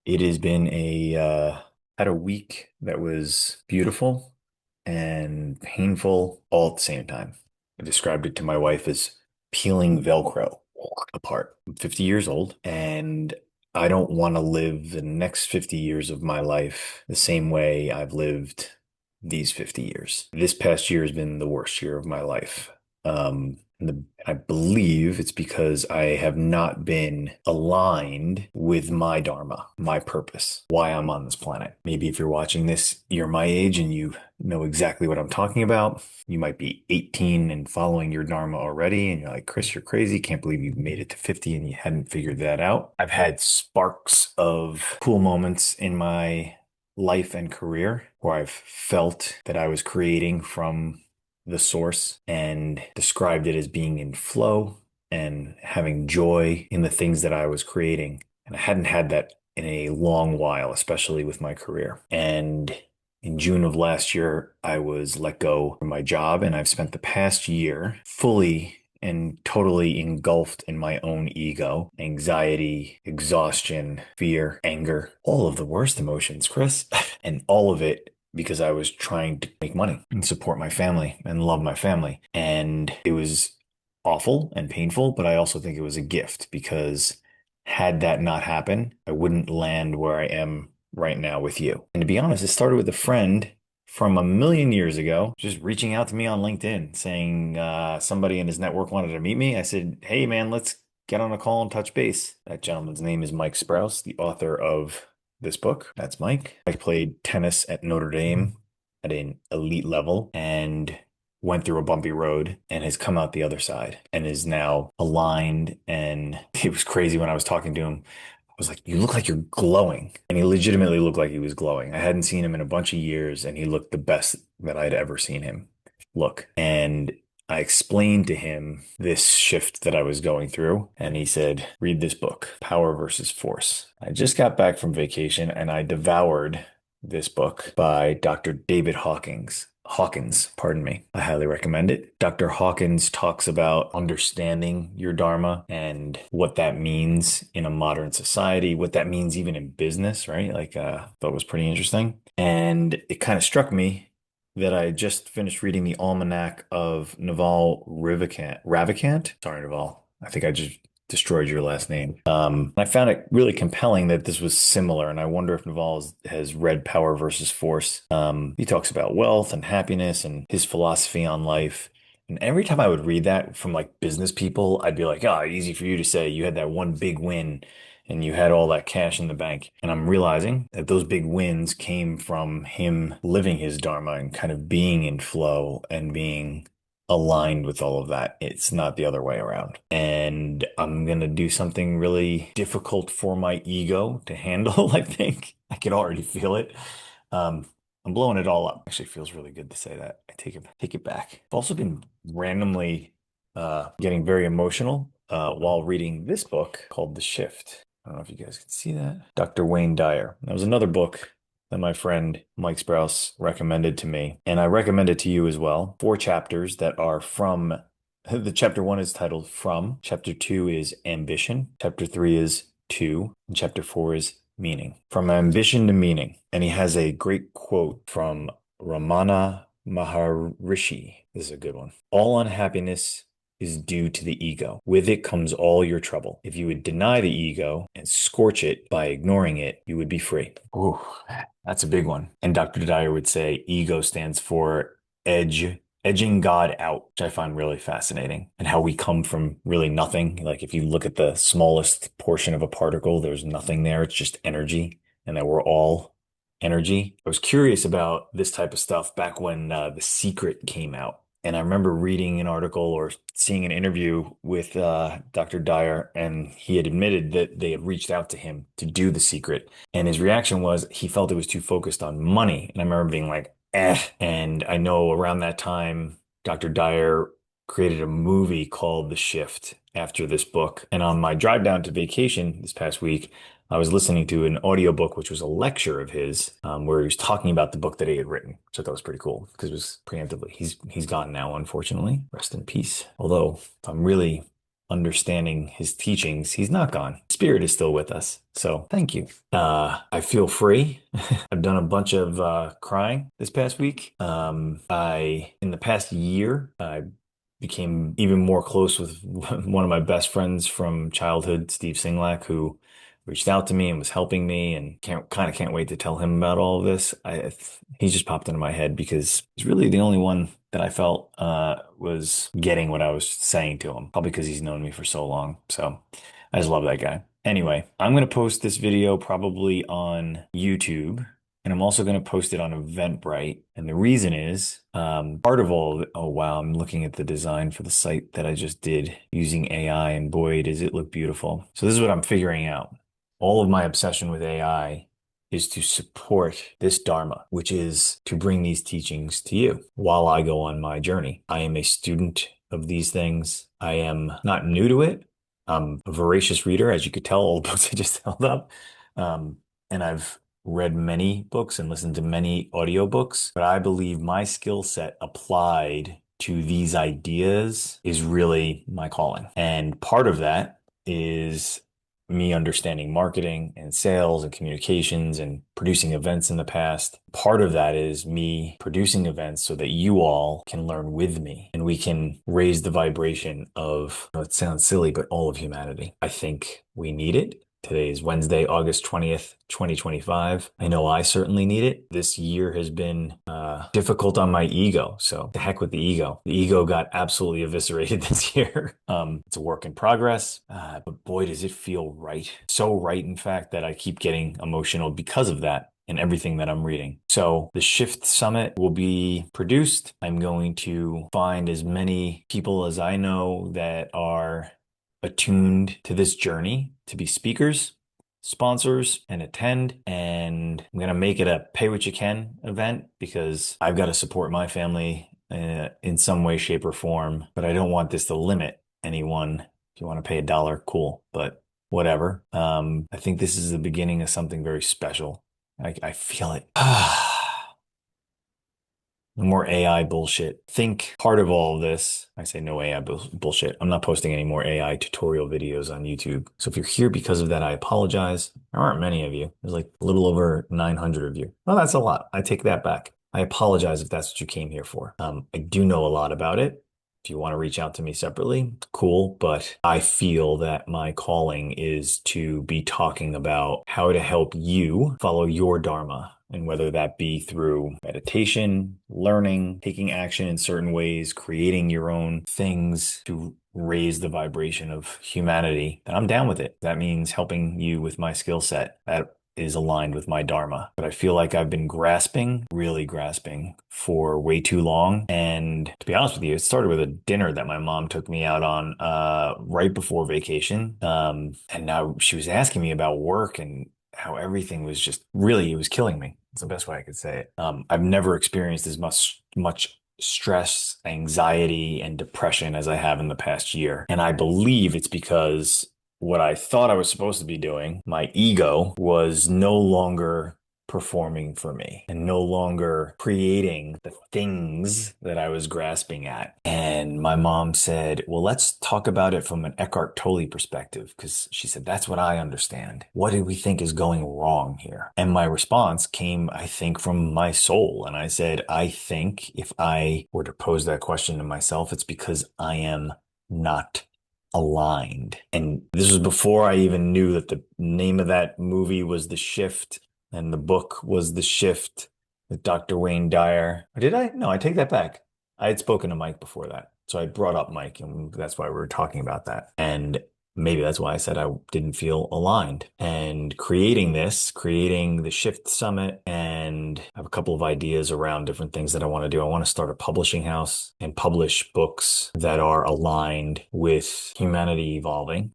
It has been had a week that was beautiful and painful all at the same time. I described it to my wife as peeling Velcro apart. I'm 50 years old and I don't want to live the next 50 years of my life the same way I've lived these 50 years. This past year has been the worst year of my life. I believe it's because I have not been aligned with my dharma, my purpose, why I'm on this planet. Maybe if you're watching this, you're my age and you know exactly what I'm talking about. You might be 18 and following your dharma already, and you're like, Chris, you're crazy. Can't believe you made it to 50 and you hadn't figured that out. I've had sparks of cool moments in my life and career where I've felt that I was creating from the source and described it as being in flow and having joy in the things that I was creating. And I hadn't had that in a long while, especially with my career. And in June of last year, I was let go from my job, and I've spent the past year fully and totally engulfed in my own ego, anxiety, exhaustion, fear, anger, all of the worst emotions, Chris, and all of it because I was trying to make money and support my family and love my family. And it was awful and painful, but I also think it was a gift because had that not happened, I wouldn't land where I am right now with you. And to be honest, it started with a friend from a million years ago, just reaching out to me on LinkedIn saying somebody in his network wanted to meet me. I said, hey, man, let's get on a call and touch base. That gentleman's name is Mike Sprouse, the author of this book. That's Mike. I played tennis at Notre Dame at an elite level and went through a bumpy road and has come out the other side and is now aligned. And it was crazy when I was talking to him. I was like, you look like you're glowing. And he legitimately looked like he was glowing. I hadn't seen him in a bunch of years and he looked the best that I'd ever seen him look. And I explained to him this shift that I was going through, and he said, read this book, Power versus Force. I just got back from vacation and I devoured this book by Dr. David Hawkins, pardon me. I highly recommend it. Dr. Hawkins talks about understanding your dharma and what that means in a modern society, what that means even in business, right? Thought was pretty interesting. And it kind of struck me that I just finished reading the Almanac of Naval Ravikant. Sorry, Naval. I think I just destroyed your last name. I found it really compelling that this was similar, and I wonder if Naval has read Power versus Force. He talks about wealth and happiness and his philosophy on life. And every time I would read that from like business people, I'd be like, oh, easy for you to say. You had that one big win and you had all that cash in the bank. And I'm realizing that those big wins came from him living his dharma and kind of being in flow and being aligned with all of that. It's not the other way around. And I'm going to do something really difficult for my ego to handle, I think. I can already feel it. Um, I'm blowing it all up. Actually feels really good to say that. I take it back. I've also been randomly getting very emotional while reading this book called The Shift. I don't know if you guys can see that. Dr. Wayne Dyer. That was another book that my friend Mike Sprouse recommended to me, and I recommend it to you as well. 4 chapters that are from the chapter 1 is titled From, chapter 2 is Ambition, chapter 3 is To, and chapter 4 is Meaning. From ambition to meaning. And he has a great quote from Ramana Maharishi. This is a good one. All unhappiness is due to the ego. With it comes all your trouble. If you would deny the ego and scorch it by ignoring it, you would be free. Ooh, that's a big one. And Dr. Dyer would say ego stands for edging God out, which I find really fascinating, and how we come from really nothing. Like if you look at the smallest portion of a particle, there's nothing there. It's just energy, and that we're all energy. I was curious about this type of stuff back when The Secret came out. And I remember reading an article or seeing an interview with Dr. Dyer, and he had admitted that they had reached out to him to do The Secret. And his reaction was he felt it was too focused on money. And I remember being like, eh. And I know around that time, Dr. Dyer created a movie called The Shift after this book. And on my drive down to vacation this past week, I was listening to an audiobook, which was a lecture of his, where he was talking about the book that he had written, which I thought was pretty cool because it was preemptively. He's gone now, unfortunately. Rest in peace. Although, if I'm really understanding his teachings, he's not gone. Spirit is still with us. So thank you. I feel free. I've done a bunch of crying this past week. In the past year, I became even more close with one of my best friends from childhood, Steve Singlak, who reached out to me and was helping me, and can't wait to tell him about all of this. He just popped into my head because he's really the only one that I felt was getting what I was saying to him, probably because he's known me for so long. So I just love that guy. Anyway, I'm going to post this video probably on YouTube, and I'm also going to post it on Eventbrite. And the reason is, part of oh wow, I'm looking at the design for the site that I just did using AI, and boy, does it look beautiful. So this is what I'm figuring out. All of my obsession with AI is to support this Dharma, which is to bring these teachings to you while I go on my journey. I am a student of these things. I am not new to it. I'm a voracious reader, as you could tell, all the books I just held up. And I've read many books and listened to many audiobooks, but I believe my skill set applied to these ideas is really my calling. And part of that is me understanding marketing and sales and communications and producing events in the past. Part of that is me producing events so that you all can learn with me and we can raise the vibration of, it sounds silly, but all of humanity. I think we need it. Today is Wednesday, August 20th, 2025. I know I certainly need it. This year has been difficult on my ego. So the heck with the ego. The ego got absolutely eviscerated this year. It's a work in progress, but boy, does it feel right. So right, in fact, that I keep getting emotional because of that and everything that I'm reading. So the Shift Summit will be produced. I'm going to find as many people as I know that are attuned to this journey to be speakers, sponsors, and attend. And I'm going to make it a pay what you can event because I've got to support my family in some way, shape, or form. But I don't want this to limit anyone. If you want to pay $1, cool, but whatever. I think this is the beginning of something very special. I feel it. No more AI bullshit. Think part of all of this. I say no AI bullshit. I'm not posting any more AI tutorial videos on YouTube. So if you're here because of that, I apologize. There aren't many of you. There's like a little over 900 of you. Well, that's a lot. I take that back. I apologize if that's what you came here for. I do know a lot about it. If you want to reach out to me separately, cool. But I feel that my calling is to be talking about how to help you follow your Dharma. And whether that be through meditation, learning, taking action in certain ways, creating your own things to raise the vibration of humanity, then I'm down with it. That means helping you with my skill set. That is aligned with my Dharma. But I feel like I've been grasping, really grasping for way too long. And to be honest with you, it started with a dinner that my mom took me out on right before vacation. And now she was asking me about work and how everything was just really, it was killing me. It's the best way I could say it. I've never experienced as much stress, anxiety, and depression as I have in the past year. And I believe it's because what I thought I was supposed to be doing, my ego, was no longer performing for me and no longer creating the things that I was grasping at. And my mom said, well, let's talk about it from an Eckhart Tolle perspective, because she said, that's what I understand. What do we think is going wrong here? And my response came, I think, from my soul. And I said, I think if I were to pose that question to myself, it's because I am not aligned. And this was before I even knew that the name of that movie was The Shift and the book was The Shift with Dr. Wayne Dyer. Or did I? No, I take that back. I had spoken to Mike before that. So I brought up Mike, and that's why we were talking about that. And maybe that's why I said I didn't feel aligned. And creating the Shift Summit, and I have a couple of ideas around different things that I want to do. I want to start a publishing house and publish books that are aligned with humanity evolving.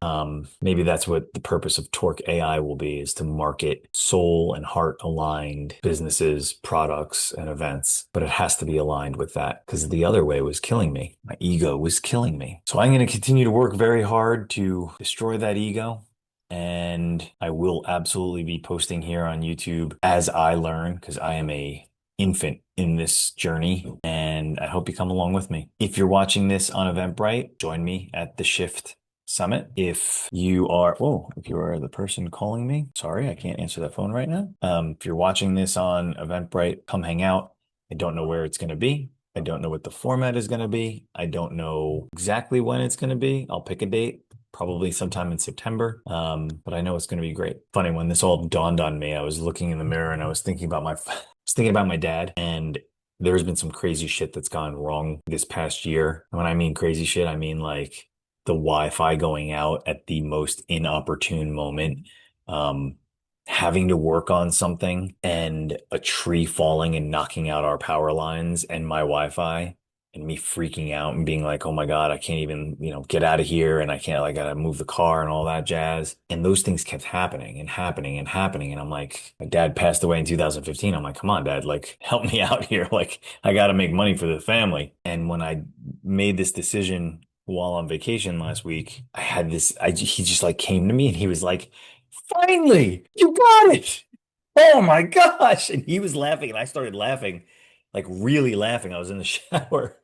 Maybe that's what the purpose of Torque AI will be, is to market soul and heart aligned businesses, products, and events. But it has to be aligned with that, because the other way was killing me. My ego was killing me. So I'm going to continue to work very hard to destroy that ego. And I will absolutely be posting here on YouTube as I learn, because I am a infant in this journey, and I hope you come along with me. If you're watching this on Eventbrite, join me at The Shift Summit. If you are the person calling me, sorry, I can't answer that phone right now. If you're watching this on Eventbrite, come hang out. I don't know where it's going to be. I don't know what the format is going to be. I don't know exactly when it's going to be. I'll pick a date, probably sometime in September. But I know it's going to be great. Funny, when this all dawned on me, I was looking in the mirror and I was thinking about my dad, and there's been some crazy shit that's gone wrong this past year. And when I mean crazy shit, I mean like the Wi-Fi going out at the most inopportune moment, um, having to work on something and a tree falling and knocking out our power lines and my Wi-Fi, and me freaking out and being like, oh my God, I can't even, get out of here, and I gotta move the car and all that jazz. And those things kept happening and happening and happening. And I'm like, my dad passed away in 2015. I'm like, come on, Dad, like help me out here. Like I gotta make money for the family. And when I made this decision while on vacation last week, he just like came to me and he was like, finally, you got it. Oh my gosh. And he was laughing and I started laughing, like really laughing. I was in the shower.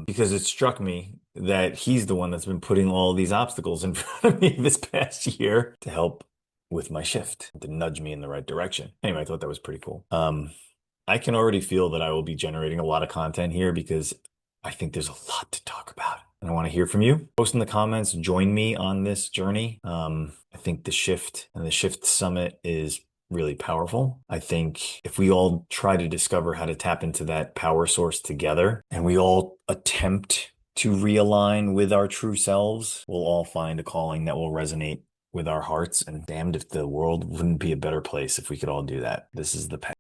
Because it struck me that he's the one that's been putting all these obstacles in front of me this past year to help with my shift, to nudge me in the right direction. Anyway, I thought that was pretty cool. I can already feel that I will be generating a lot of content here because I think there's a lot to talk about. And I want to hear from you. Post in the comments, join me on this journey. I think the shift and the shift summit is really powerful. I think if we all try to discover how to tap into that power source together and we all attempt to realign with our true selves, we'll all find a calling that will resonate with our hearts. And damned if the world wouldn't be a better place if we could all do that. This is the path.